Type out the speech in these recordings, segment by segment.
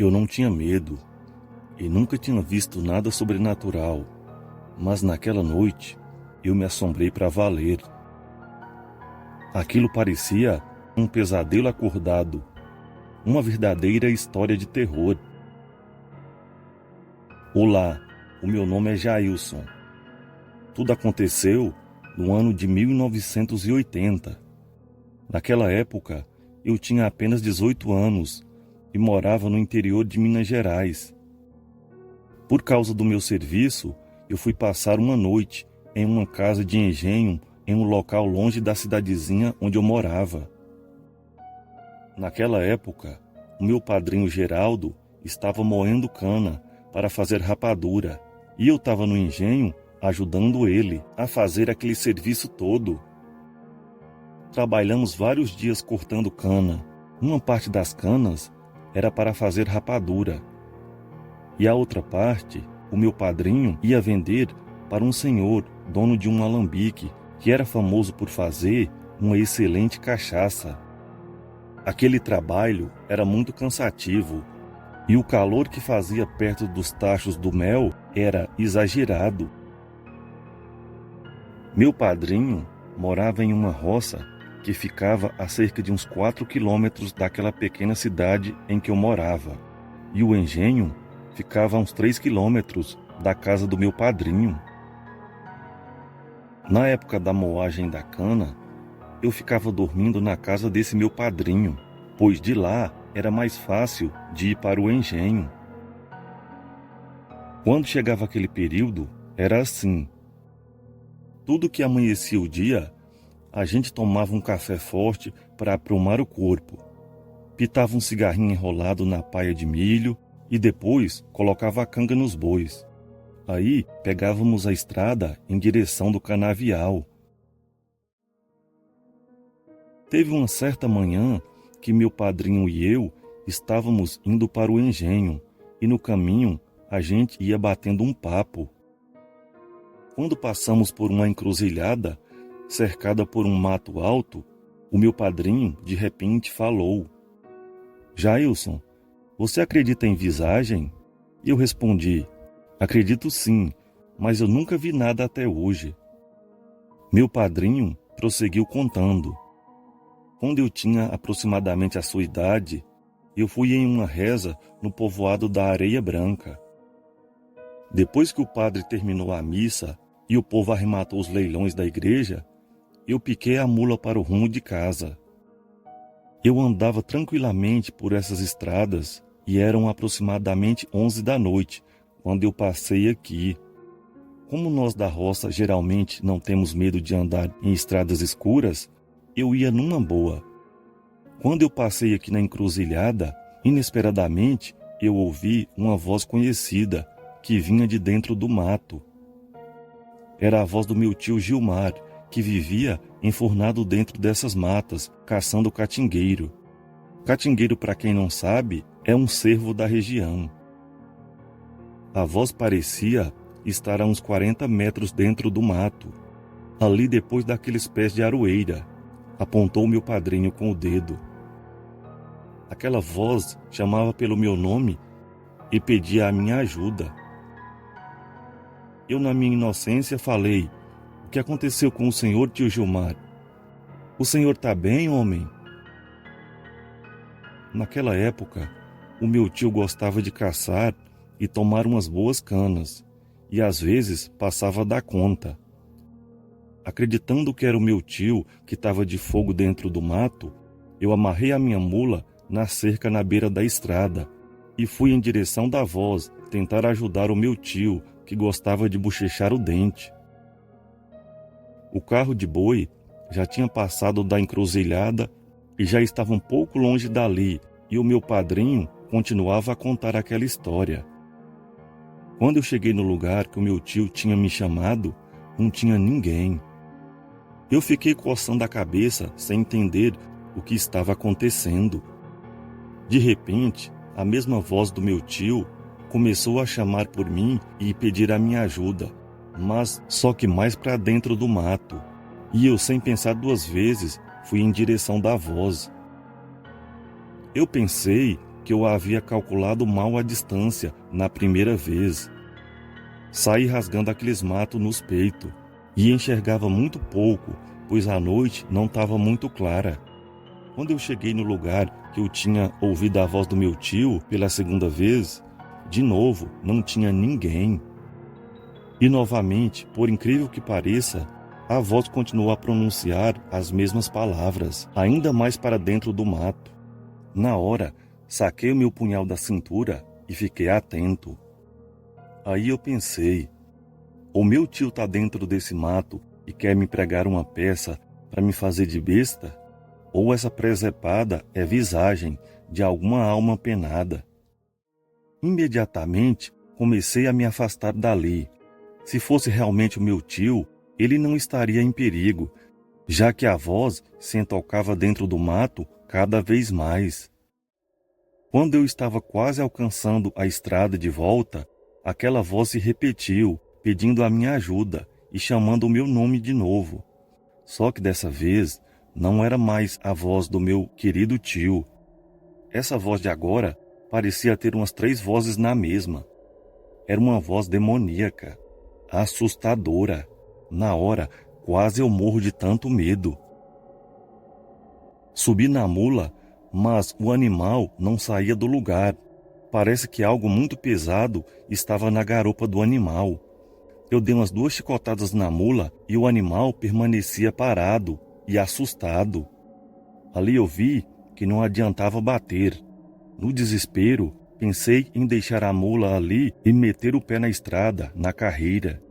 Eu não tinha medo e nunca tinha visto nada sobrenatural, mas naquela noite eu me assombrei para valer. Aquilo parecia um pesadelo acordado, uma verdadeira história de terror. Olá, o meu nome é Jailson. Tudo aconteceu no ano de 1980. Naquela época, eu tinha apenas 18 anos e morava no interior de Minas Gerais. Por causa do meu serviço, eu fui passar uma noite em uma casa de engenho em um local longe da cidadezinha onde eu morava. Naquela época, o meu padrinho Geraldo estava moendo cana para fazer rapadura e eu estava no engenho ajudando ele a fazer aquele serviço todo. Trabalhamos vários dias cortando cana. Uma parte das canas era para fazer rapadura e a outra parte o meu padrinho ia vender para um senhor, dono de um alambique, que era famoso por fazer uma excelente cachaça. Aquele trabalho era muito cansativo e o calor que fazia perto dos tachos do mel era exagerado. Meu padrinho morava em uma roça que ficava a cerca de uns 4 quilômetros daquela pequena cidade em que eu morava, e o engenho ficava a uns 3 quilômetros da casa do meu padrinho. Na época da moagem da cana, eu ficava dormindo na casa desse meu padrinho, pois de lá era mais fácil de ir para o engenho. Quando chegava aquele período, era assim. Tudo que amanhecia o dia, a gente tomava um café forte para aprumar o corpo, pitava um cigarrinho enrolado na paia de milho e depois colocava a canga nos bois. Aí pegávamos a estrada em direção do canavial. Teve uma certa manhã que meu padrinho e eu estávamos indo para o engenho e no caminho a gente ia batendo um papo. Quando passamos por uma encruzilhada, cercada por um mato alto, o meu padrinho de repente falou: "Jailson, você acredita em visagem?" E eu respondi: "Acredito sim, mas eu nunca vi nada até hoje." Meu padrinho prosseguiu contando. Quando eu tinha aproximadamente a sua idade, eu fui em uma reza no povoado da Areia Branca. Depois que o padre terminou a missa e o povo arrematou os leilões da igreja, eu piquei a mula para o rumo de casa. Eu andava tranquilamente por essas estradas e eram aproximadamente 11 da noite, quando eu passei aqui. Como nós da roça geralmente não temos medo de andar em estradas escuras, eu ia numa boa. Quando eu passei aqui na encruzilhada, inesperadamente eu ouvi uma voz conhecida que vinha de dentro do mato. Era a voz do meu tio Gilmar, que vivia enfurnado dentro dessas matas, caçando catingueiro. Catingueiro, para quem não sabe, é um cervo da região. A voz parecia estar a uns 40 metros dentro do mato, ali depois daqueles pés de aroeira. Apontou meu padrinho com o dedo. Aquela voz chamava pelo meu nome e pedia a minha ajuda. Eu, na minha inocência, falei: "O que aconteceu com o senhor, tio Gilmar? O senhor está bem, homem?" Naquela época, o meu tio gostava de caçar e tomar umas boas canas, e às vezes passava da conta. Acreditando que era o meu tio que estava de fogo dentro do mato, eu amarrei a minha mula na cerca na beira da estrada e fui em direção da voz tentar ajudar o meu tio, que gostava de bochechar o dente. O carro de boi já tinha passado da encruzilhada e já estava um pouco longe dali, e o meu padrinho continuava a contar aquela história. Quando eu cheguei no lugar que o meu tio tinha me chamado, não tinha ninguém. Eu fiquei coçando a cabeça sem entender o que estava acontecendo. De repente, a mesma voz do meu tio começou a chamar por mim e pedir a minha ajuda, mas só que mais para dentro do mato. E eu, sem pensar duas vezes, fui em direção da voz. Eu pensei que eu havia calculado mal a distância na primeira vez. Saí rasgando aqueles matos nos peitos e enxergava muito pouco, pois a noite não estava muito clara. Quando eu cheguei no lugar que eu tinha ouvido a voz do meu tio pela segunda vez, de novo não tinha ninguém. E novamente, por incrível que pareça, a voz continuou a pronunciar as mesmas palavras, ainda mais para dentro do mato. Na hora, saquei o meu punhal da cintura e fiquei atento. Aí eu pensei, o meu tio está dentro desse mato e quer me pregar uma peça para me fazer de besta? Ou essa presepada é visagem de alguma alma penada? Imediatamente comecei a me afastar dali. Se fosse realmente o meu tio, ele não estaria em perigo, já que a voz se entocava dentro do mato cada vez mais. Quando eu estava quase alcançando a estrada de volta, aquela voz se repetiu, pedindo a minha ajuda e chamando o meu nome de novo. Só que dessa vez não era mais a voz do meu querido tio. Essa voz de agora parecia ter umas 3 vozes na mesma. Era uma voz demoníaca, assustadora. Na hora, quase eu morro de tanto medo. Subi na mula, mas o animal não saía do lugar. Parece que algo muito pesado estava na garupa do animal. Eu dei umas 2 chicotadas na mula e o animal permanecia parado e assustado. Ali eu vi que não adiantava bater. No desespero, pensei em deixar a mula ali e meter o pé na estrada, na carreira.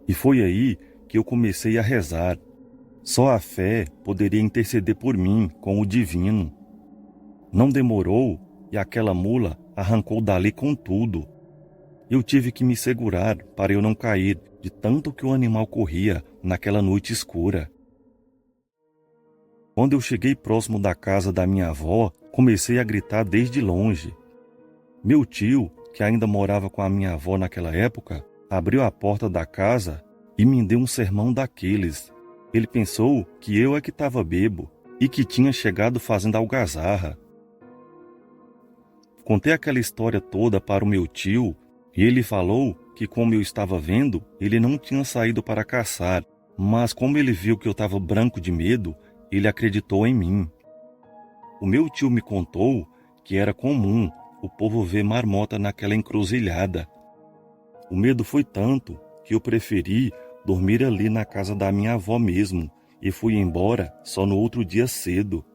E foi aí que eu comecei a rezar. Só a fé poderia interceder por mim com o divino. Não demorou e aquela mula arrancou dali com tudo. Eu tive que me segurar para eu não cair de tanto que o animal corria naquela noite escura. Quando eu cheguei próximo da casa da minha avó, comecei a gritar desde longe. Meu tio, que ainda morava com a minha avó naquela época, abriu a porta da casa e me deu um sermão daqueles. Ele pensou que eu é que estava bebo e que tinha chegado fazendo algazarra. Contei aquela história toda para o meu tio e ele falou que, como eu estava vendo, ele não tinha saído para caçar, mas como ele viu que eu estava branco de medo, ele acreditou em mim. O meu tio me contou que era comum o povo ver marmota naquela encruzilhada. O medo foi tanto que eu preferi dormir ali na casa da minha avó mesmo e fui embora só no outro dia cedo.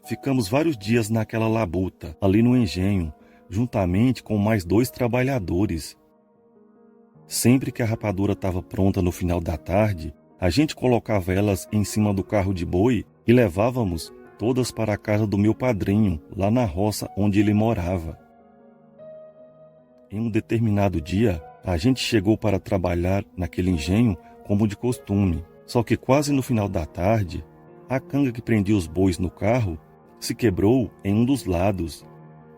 Ficamos vários dias naquela labuta, ali no engenho, juntamente com mais 2 trabalhadores. Sempre que a rapadura estava pronta no final da tarde, a gente colocava elas em cima do carro de boi e levávamos todas para a casa do meu padrinho, lá na roça onde ele morava. Em um determinado dia, a gente chegou para trabalhar naquele engenho como de costume, só que quase no final da tarde, a canga que prendia os bois no carro se quebrou em um dos lados.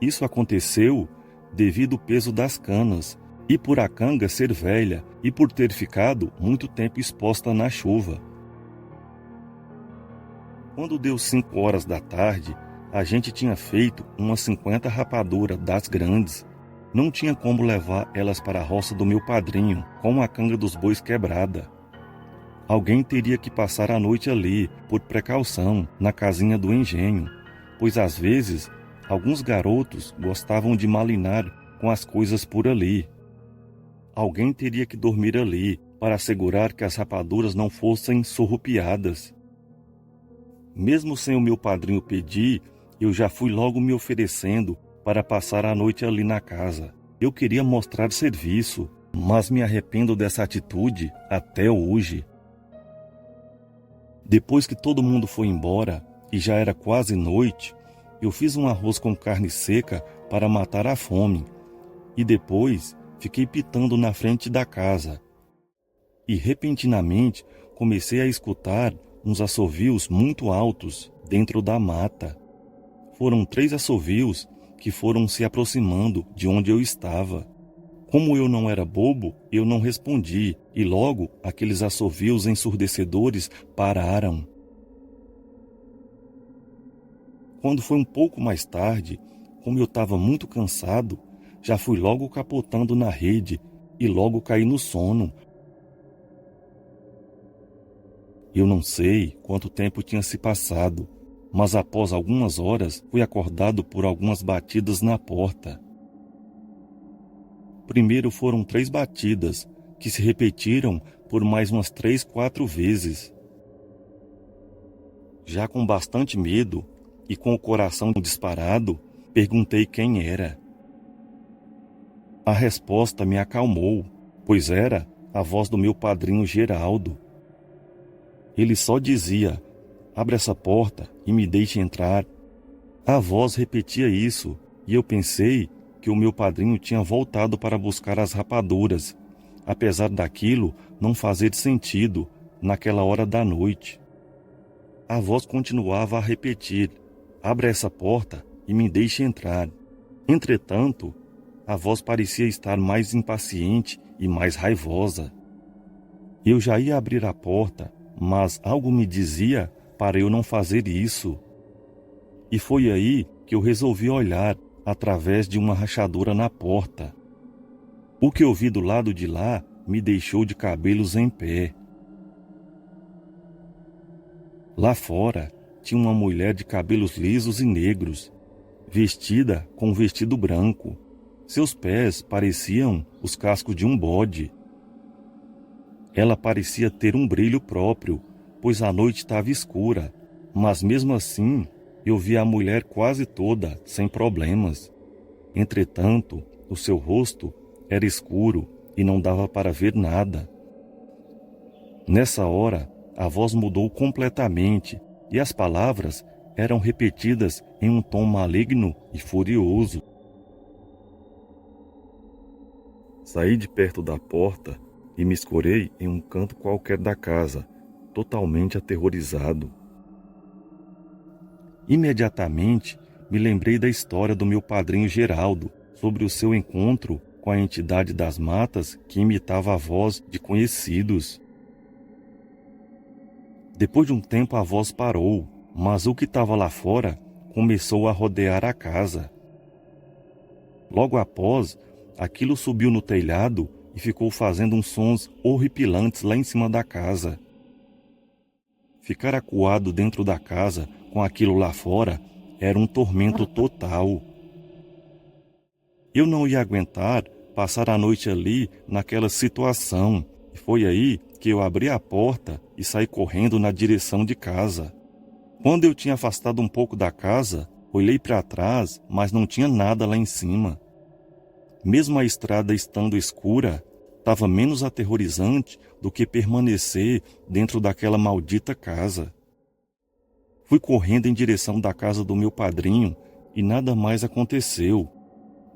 Isso aconteceu devido ao peso das canas e por a canga ser velha e por ter ficado muito tempo exposta na chuva. Quando deu 5 horas da tarde, a gente tinha feito umas 50 rapaduras das grandes. Não tinha como levar elas para a roça do meu padrinho, com a canga dos bois quebrada. Alguém teria que passar a noite ali, por precaução, na casinha do engenho, pois às vezes alguns garotos gostavam de malinar com as coisas por ali. Alguém teria que dormir ali para assegurar que as rapaduras não fossem surrupiadas. Mesmo sem o meu padrinho pedir, eu já fui logo me oferecendo para passar a noite ali na casa. Eu queria mostrar serviço, mas me arrependo dessa atitude até hoje. Depois que todo mundo foi embora e já era quase noite, eu fiz um arroz com carne seca para matar a fome e depois fiquei pitando na frente da casa. E repentinamente comecei a escutar uns assovios muito altos dentro da mata. Foram 3 assovios que foram se aproximando de onde eu estava. Como eu não era bobo, eu não respondi, e logo aqueles assovios ensurdecedores pararam. Quando foi um pouco mais tarde, como eu estava muito cansado, já fui logo capotando na rede e logo caí no sono. Eu não sei quanto tempo tinha se passado, mas após algumas horas fui acordado por algumas batidas na porta. Primeiro foram 3 batidas, que se repetiram por mais umas 3, 4 vezes. Já com bastante medo e com o coração disparado, perguntei quem era. A resposta me acalmou, pois era a voz do meu padrinho Geraldo. Ele só dizia: "Abre essa porta e me deixe entrar." A voz repetia isso e eu pensei que o meu padrinho tinha voltado para buscar as rapaduras, apesar daquilo não fazer sentido naquela hora da noite. A voz continuava a repetir: "Abra essa porta e me deixe entrar." Entretanto, a voz parecia estar mais impaciente e mais raivosa. Eu já ia abrir a porta, mas algo me dizia para eu não fazer isso. E foi aí que eu resolvi olhar através de uma rachadura na porta. O que eu vi do lado de lá me deixou de cabelos em pé. Lá fora tinha uma mulher de cabelos lisos e negros, vestida com um vestido branco. Seus pés pareciam os cascos de um bode. Ela parecia ter um brilho próprio, pois a noite estava escura, mas mesmo assim eu vi a mulher quase toda sem problemas. Entretanto, o seu rosto era escuro e não dava para ver nada. Nessa hora, a voz mudou completamente e as palavras eram repetidas em um tom maligno e furioso. Saí de perto da porta e me escorei em um canto qualquer da casa, totalmente aterrorizado. Imediatamente me lembrei da história do meu padrinho Geraldo sobre o seu encontro com a entidade das matas que imitava a voz de conhecidos. Depois de um tempo a voz parou, mas o que estava lá fora começou a rodear a casa. Logo após, aquilo subiu no telhado e ficou fazendo uns sons horripilantes lá em cima da casa. Ficar acuado dentro da casa com aquilo lá fora era um tormento total. Eu não ia aguentar passar a noite ali naquela situação. E foi aí que eu abri a porta e saí correndo na direção de casa. Quando eu tinha afastado um pouco da casa, olhei para trás, mas não tinha nada lá em cima. Mesmo a estrada estando escura, estava menos aterrorizante do que permanecer dentro daquela maldita casa. Fui correndo em direção da casa do meu padrinho e nada mais aconteceu.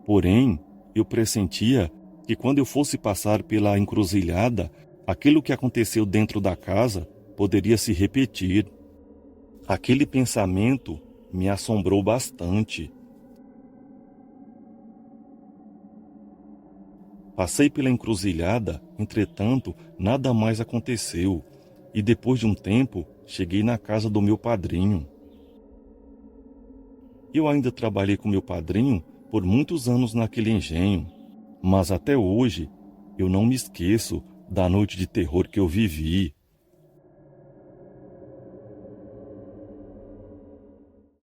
Porém, eu pressentia que quando eu fosse passar pela encruzilhada, aquilo que aconteceu dentro da casa poderia se repetir. Aquele pensamento me assombrou bastante. Passei pela encruzilhada, entretanto, nada mais aconteceu, e depois de um tempo, cheguei na casa do meu padrinho. Eu ainda trabalhei com meu padrinho por muitos anos naquele engenho, mas até hoje eu não me esqueço da noite de terror que eu vivi.